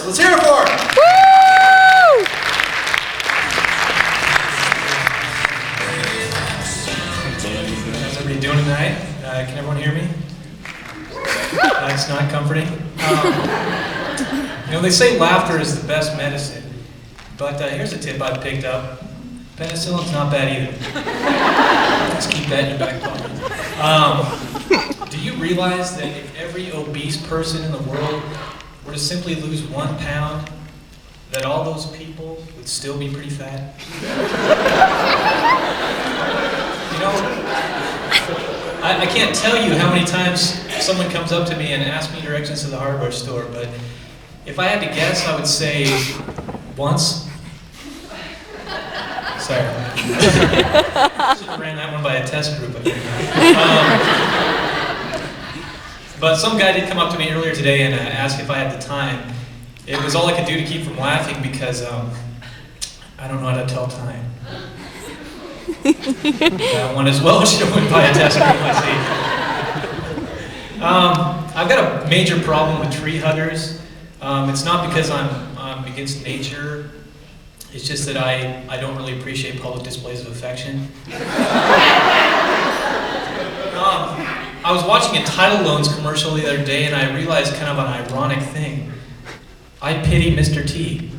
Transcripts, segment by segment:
Let's hear it for him. Woo! How's everybody doing tonight? Can everyone hear me? That's not comforting. They say laughter is the best medicine, but here's a tip I've picked up. Penicillin's not bad either. Just keep that in your back pocket. Do you realize that if every obese person in the world were to simply lose 1 pound, that all those people would still be pretty fat? I can't tell you how many times someone comes up to me and asks me directions to the hardware store, but if I had to guess, I would say once. Sorry. Should have ran that one by a test group. But some guy did come up to me earlier today and asked if I had the time. It was all I could do to keep from laughing because I don't know how to tell time. That one as well should have went by a test group, I see. I've got a major problem with tree huggers. It's not because I'm against nature. It's just that I don't really appreciate public displays of affection. I was watching a title loans commercial the other day and I realized kind of an ironic thing. I pity Mr. T.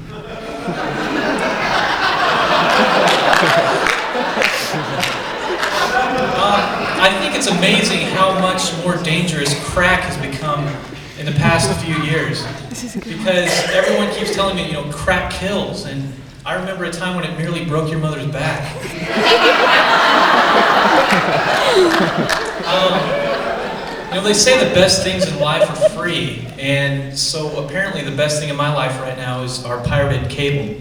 I think it's amazing how much more dangerous crack has become in the past few years. Because everyone keeps telling me, crack kills, and I remember a time when it merely broke your mother's back. They say the best things in life are free, and so apparently the best thing in my life right now is our pirated cable.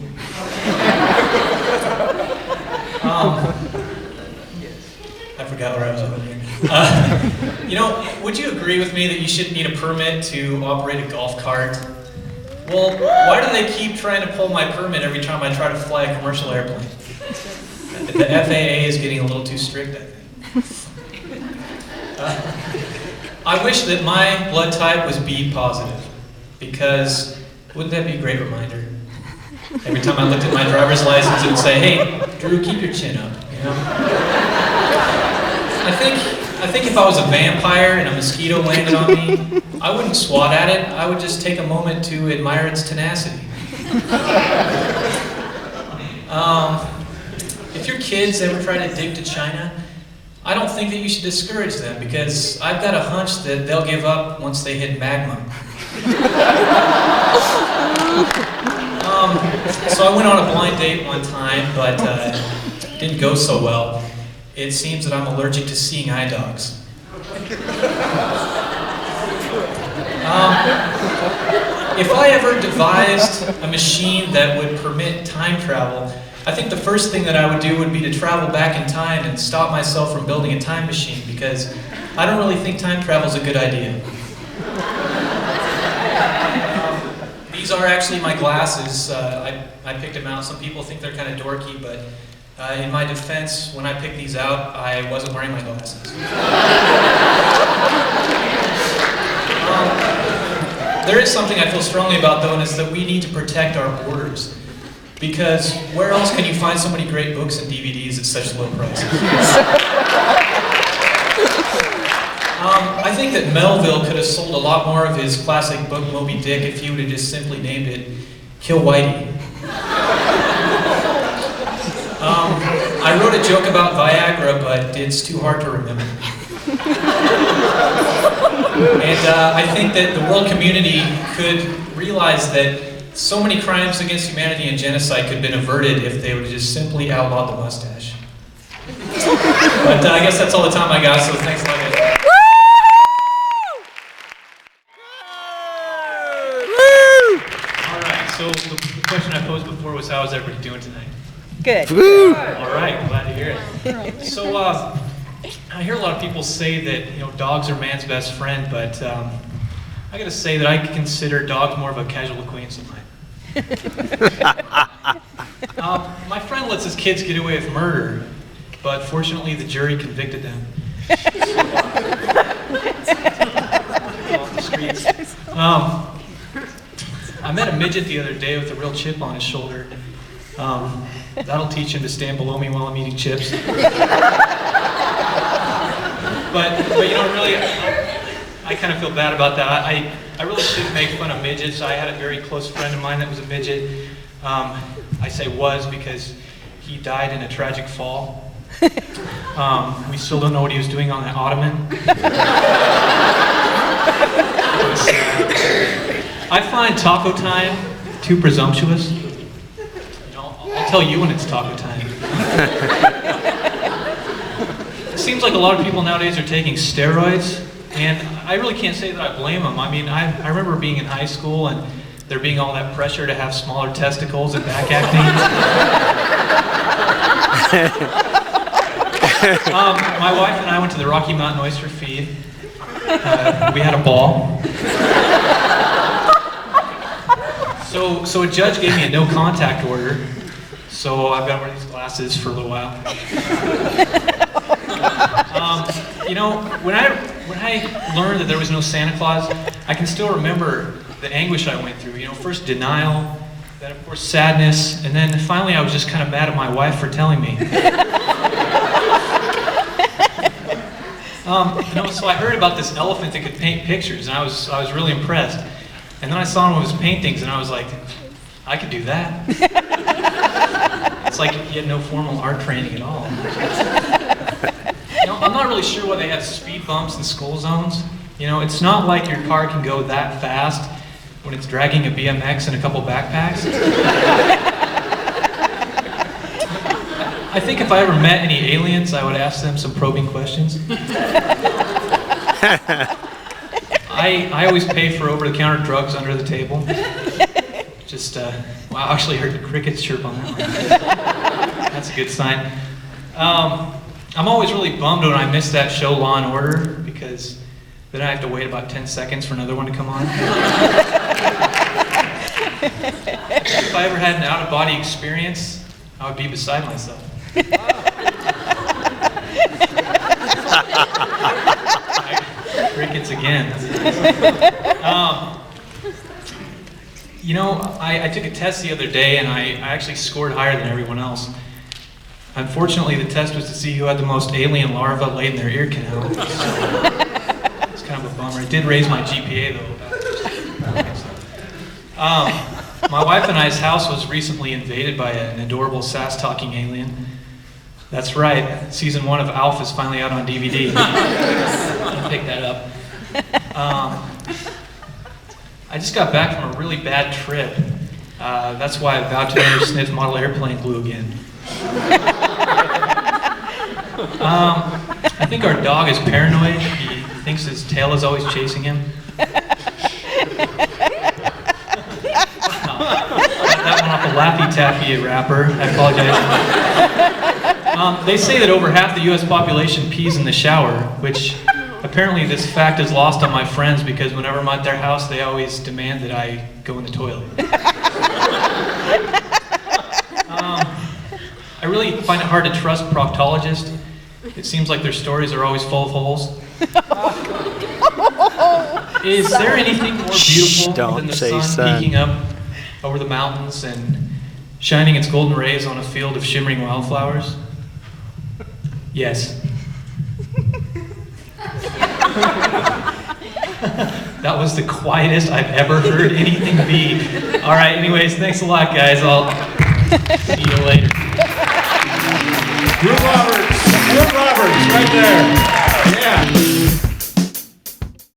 I forgot where I was going here. Would you agree with me that you shouldn't need a permit to operate a golf cart? Well, why do they keep trying to pull my permit every time I try to fly a commercial airplane? The FAA is getting a little too strict, I think. I wish that my blood type was B positive, because wouldn't that be a great reminder? Every time I looked at my driver's license, it would say, "Hey, Drew, keep your chin up." I think if I was a vampire and a mosquito landed on me, I wouldn't swat at it. I would just take a moment to admire its tenacity. If your kids ever try to dig to China, I don't think that you should discourage them, because I've got a hunch that they'll give up once they hit magma. So I went on a blind date one time, but it didn't go so well. It seems that I'm allergic to seeing eye dogs. If I ever devised a machine that would permit time travel, I think the first thing that I would do would be to travel back in time and stop myself from building a time machine, because I don't really think time travel is a good idea. These are actually my glasses. I picked them out. Some people think they're kind of dorky, but in my defense, when I picked these out, I wasn't wearing my glasses. There is something I feel strongly about, though, and it's that we need to protect our borders. Because where else can you find so many great books and DVDs at such low prices? I think that Melville could have sold a lot more of his classic book, Moby Dick, if he would have just simply named it Kill Whitey. I wrote a joke about Viagra, but it's too hard to remember. And I think that the world community could realize that so many crimes against humanity and genocide could have been averted if they would have just simply outlawed the mustache. But I guess that's all the time I got, so thanks a lot, guys. All right, so the question I posed before was, how is everybody doing tonight? Good. All right, glad to hear it. So I hear a lot of people say that dogs are man's best friend, but I got to say that I consider dogs more of a casual acquaintance of mine. My friend lets his kids get away with murder, but fortunately the jury convicted them. Off the streets. I met a midget the other day with a real chip on his shoulder. That'll teach him to stand below me while I'm eating chips. But you know, really, I kind of feel bad about that. I really shouldn't make fun of midgets. I had a very close friend of mine that was a midget. I say was because he died in a tragic fall. We still don't know what he was doing on that ottoman. It was sad. I find taco time too presumptuous. You know, I'll tell you when it's taco time. It seems like a lot of people nowadays are taking steroids, and I really can't say that I blame them. I mean, I remember being in high school and there being all that pressure to have smaller testicles and back acne. My wife and I went to the Rocky Mountain Oyster Feed. We had a ball. So a judge gave me a no contact order. So I've got to wear these glasses for a little while. You know, when I learned that there was no Santa Claus, I can still remember the anguish I went through. You know, first denial, then of course sadness, and then finally I was just kind of mad at my wife for telling me. You know, so I heard about this elephant that could paint pictures, and I was really impressed. And then I saw one of his paintings, and I was like, I could do that. It's like he had no formal art training at all. You know, I'm not really sure why they have speed bumps and school zones. You know, it's not like your car can go that fast when it's dragging a BMX and a couple backpacks. I think if I ever met any aliens, I would ask them some probing questions. I always pay for over-the-counter drugs under the table. Just, wow, I actually heard the crickets chirp on that one. That's a good sign. I'm always really bummed when I miss that show Law and Order, because then I have to wait about 10 seconds for another one to come on. If I ever had an out-of-body experience, I would be beside myself. Crickets again. You know, I took a test the other day, and I actually scored higher than everyone else. Unfortunately, the test was to see who had the most alien larvae laid in their ear canal. So, it's kind of a bummer. It did raise my GPA, though. My wife and I's house was recently invaded by an adorable sass-talking alien. That's right, season 1 of Alf is finally out on DVD. I'll pick that up. I just got back from a really bad trip. That's why I vowed to never sniff model airplane glue again. I think our dog is paranoid. He thinks his tail is always chasing him. That one off a Laffy Taffy wrapper. I apologize. They say that over half the U.S. population pees in the shower, which apparently this fact is lost on my friends because whenever I'm at their house, they always demand that I go in the toilet. I really find it hard to trust proctologists. It seems like their stories are always full of holes. Is there anything more beautiful than the sun peeking up over the mountains and shining its golden rays on a field of shimmering wildflowers? Yes. That was the quietest I've ever heard anything be. All right, anyways, thanks a lot, guys. I'll see you later. Drew Roberts, right there.